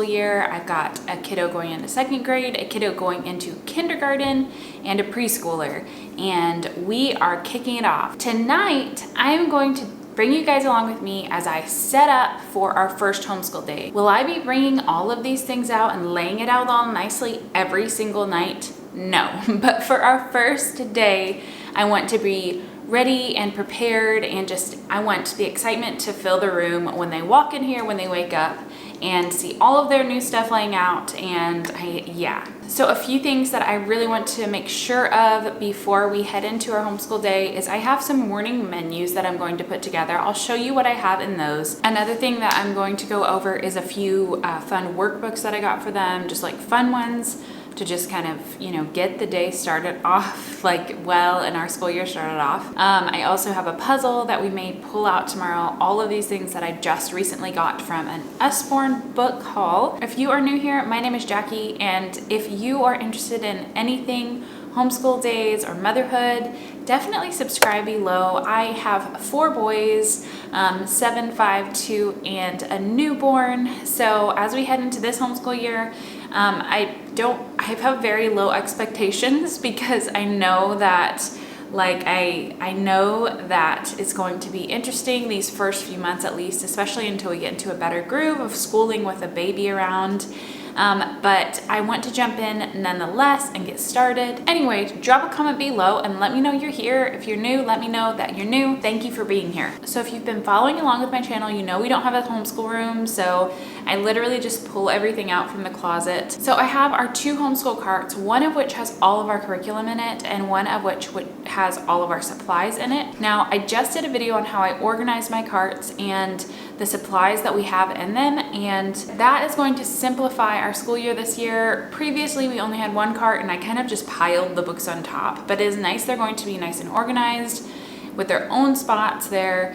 school year. I've got a kiddo going into second grade, a kiddo going into kindergarten, and a preschooler, and we are kicking it off. Tonight, I am going to bring you guys along with me as I set up for our first homeschool day. Will I be bringing all of these things out and laying it out all nicely every single night? No, but for our first day, I want to be ready and prepared, and I want the excitement to fill the room when they walk in here, when they wake up, and see all of their new stuff laying out. And yeah. So a few things that I really want to make sure of before we head into our homeschool day is I have some morning menus that I'm going to put together. I'll show you what I have in those. Another thing that I'm going to go over is a few fun workbooks that I got for them, just like fun ones to just kind of, get the day started off well, and our school year started off. I also have a puzzle that we may pull out tomorrow. All of these things that I just recently got from an Usborne book haul. If you are new here, my name is Jackie, and if you are interested in anything homeschool days or motherhood, definitely subscribe below. I have 4 boys, 7, 5, 2, and a newborn. So as we head into this homeschool year, I have very low expectations because I know that I know that it's going to be interesting these first few months, at least, especially until we get into a better groove of schooling with a baby around. But I want to jump in nonetheless and get started. Anyway, drop a comment below and let me know you're here. If you're new, let me know that you're new. Thank you for being here. So if you've been following along with my channel, you know we don't have a homeschool room, so I literally just pull everything out from the closet. So I have our 2 homeschool carts, one of which has all of our curriculum in it and one of which has all of our supplies in it. Now, I just did a video on how I organize my carts and the supplies that we have in them, and that is going to simplify our school year this year. Previously, we only had 1 cart and I kind of just piled the books on top, but it is nice. They're going to be nice and organized with their own spots there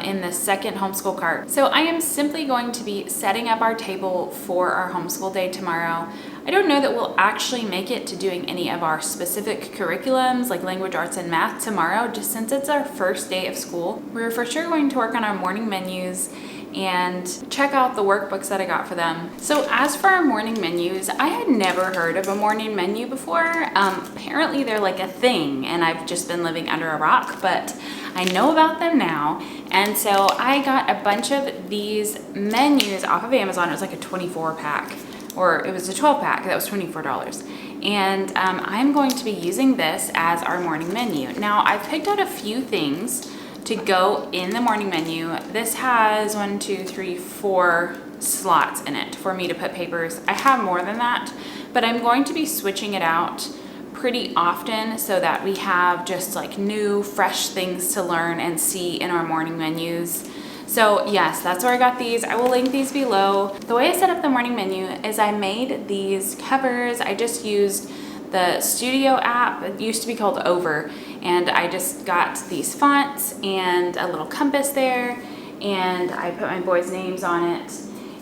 in the second homeschool cart. So I am simply going to be setting up our table for our homeschool day tomorrow. I don't know that we'll actually make it to doing any of our specific curriculums like language arts and math tomorrow, just since it's our first day of school. We're for sure going to work on our morning menus and check out the workbooks that I got for them. So as for our morning menus, I had never heard of a morning menu before. Apparently they're like a thing, and I've just been living under a rock, but I know about them now. And so I got a bunch of these menus off of Amazon. It was like a 24 pack, or it was a 12 pack that was $24. And I'm going to be using this as our morning menu. Now, I've picked out a few things to go in the morning menu. This has 1, 2, 3, 4 slots in it for me to put papers. I have more than that, but I'm going to be switching it out pretty often so that we have just new, fresh things to learn and see in our morning menus. So yes, that's where I got these. I will link these below. The way I set up the morning menu is I made these covers. I just used the Studio app. It used to be called Over, and I just got these fonts and a little compass there, and I put my boys' names on it.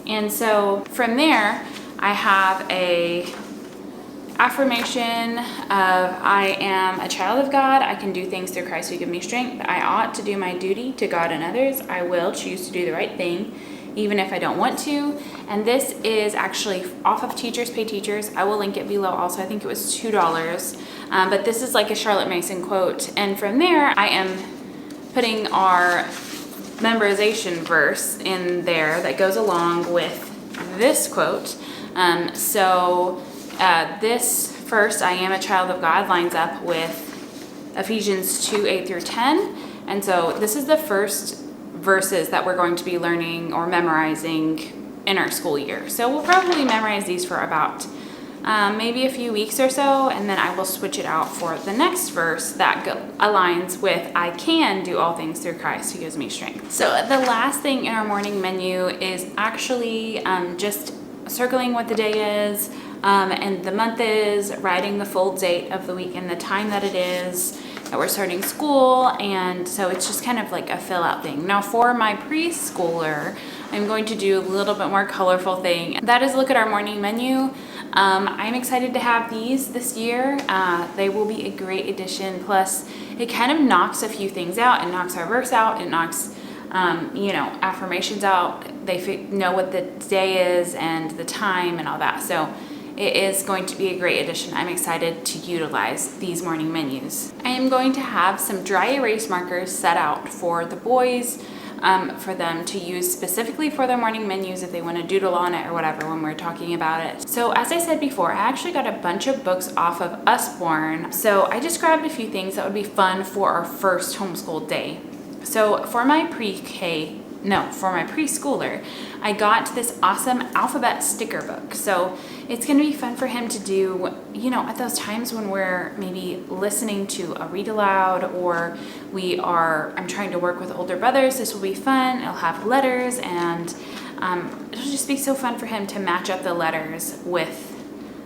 And so from there, I have a affirmation of I am a child of God. I can do things through Christ who gives me strength. I ought to do my duty to God and others. I will choose to do the right thing, even if I don't want to. And this is actually off of Teachers Pay Teachers. I will link it below also. I think it was $2. But this is like a Charlotte Mason quote. And from there, I am putting our memorization verse in there that goes along with this quote. This first, I am a child of God, lines up with Ephesians 2, 8 through 10. And so this is the first verses that we're going to be learning or memorizing in our school year. So we'll probably memorize these for about maybe a few weeks or so, and then I will switch it out for the next verse that aligns with I can do all things through Christ who gives me strength. So the last thing in our morning menu is actually just circling what the day is, and the month is, writing the full date of the week and the time that it is that we're starting school. And so it's just kind of like a fill out thing. Now for my preschooler, I'm going to do a little bit more colorful thing. That is look at our morning menu. I'm excited to have these this year. They will be a great addition. Plus it kind of knocks a few things out. It knocks our verse out. It knocks affirmations out. They know what the day is and the time and all that. So it is going to be a great addition. I'm excited to utilize these morning menus. I am going to have some dry erase markers set out for the boys, for them to use specifically for their morning menus if they want to doodle on it or whatever when we're talking about it. So as I said before, I actually got a bunch of books off of Usborne. So I just grabbed a few things that would be fun for our first homeschool day. So for my preschooler, I got this awesome alphabet sticker book. So it's going to be fun for him to do, at those times when we're maybe listening to a read aloud or I'm trying to work with older brothers. This will be fun. It'll have letters and it'll just be so fun for him to match up the letters with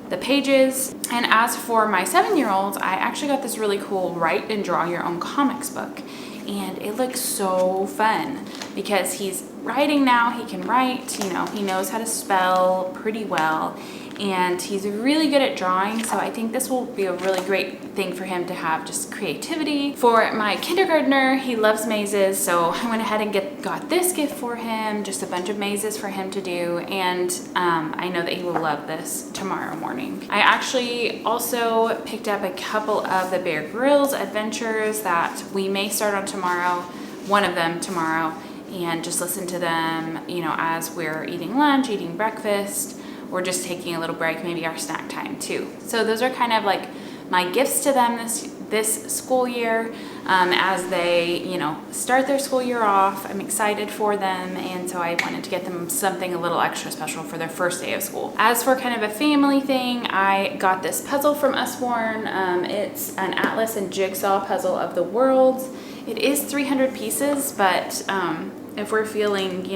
the pages. And as for my 7-year-old, I actually got this really cool write and draw your own comics book. And it looks so fun because he's writing now. He can write, he knows how to spell pretty well, and he's really good at drawing. So I think this will be a really great thing for him to have, just creativity. For my kindergartner, he loves mazes. So I went ahead and got this gift for him, just a bunch of mazes for him to do. And I know that he will love this tomorrow morning. I actually also picked up a couple of the Bear Grylls adventures that we may start on tomorrow, one of them tomorrow, and just listen to them, as we're eating lunch, eating breakfast, or just taking a little break, maybe our snack time too. So those are kind of like my gifts to them this school year, as they, start their school year off. I'm excited for them, and so I wanted to get them something a little extra special for their first day of school. As for kind of a family thing, I got this puzzle from Usborne. It's an atlas and jigsaw puzzle of the worlds. It is 300 pieces, but if we're feeling,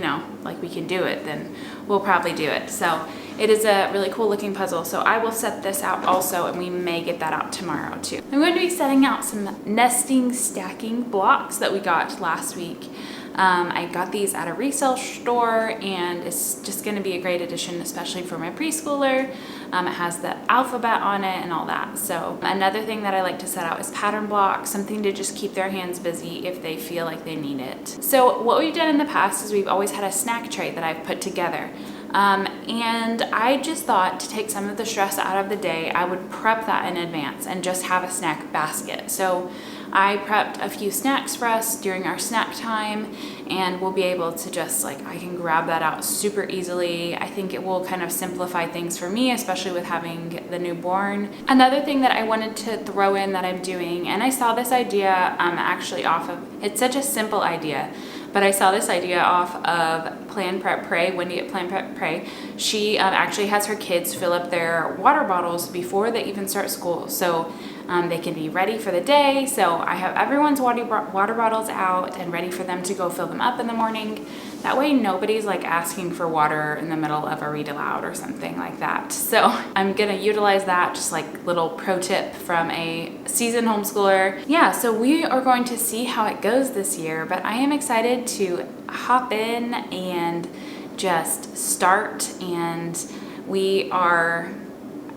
like we can do it, then we'll probably do it. So it is a really cool looking puzzle. So I will set this out also, and we may get that out tomorrow too. I'm going to be setting out some nesting stacking blocks that we got last week. I got these at a resale store, and it's just going to be a great addition, especially for my preschooler. It has the alphabet on it and all that. So another thing that I like to set out is pattern blocks, something to just keep their hands busy if they feel like they need it. So what we've done in the past is we've always had a snack tray that I've put together. And I just thought to take some of the stress out of the day, I would prep that in advance and just have a snack basket. So I prepped a few snacks for us during our snack time, and we'll be able to just I can grab that out super easily. I think it will kind of simplify things for me, especially with having the newborn. Another thing that I wanted to throw in that I'm doing, and I saw this idea actually off of, it's such a simple idea, but I saw this idea off of Plan Prep Pray, Wendy at Plan Prep Pray. She actually has her kids fill up their water bottles before they even start school, so they can be ready for the day. So I have everyone's water bottles out and ready for them to go fill them up in the morning. That way nobody's asking for water in the middle of a read aloud or something like that. So I'm gonna utilize that, just little pro tip from a seasoned homeschooler. Yeah, so we are going to see how it goes this year, but I am excited to hop in and just start. And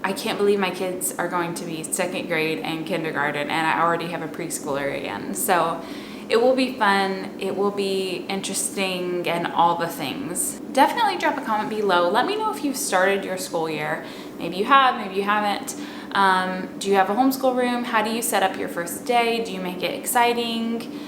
I can't believe my kids are going to be 2nd grade and kindergarten, and I already have a preschooler again. So it will be fun, it will be interesting, and all the things. Definitely drop a comment below. Let me know if you've started your school year. Maybe you have, maybe you haven't. Do you have a homeschool room? How do you set up your first day? Do you make it exciting?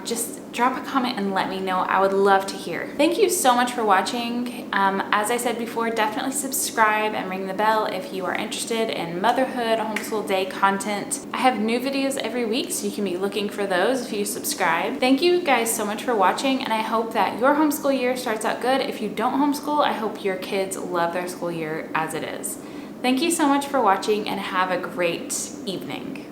Just drop a comment and let me know. I would love to hear. Thank you so much for watching. As I said before, definitely subscribe and ring the bell if you are interested in motherhood, homeschool day content. I have new videos every week, so you can be looking for those if you subscribe. Thank you guys so much for watching, and I hope that your homeschool year starts out good. If you don't homeschool, I hope your kids love their school year as it is. Thank you so much for watching, and have a great evening.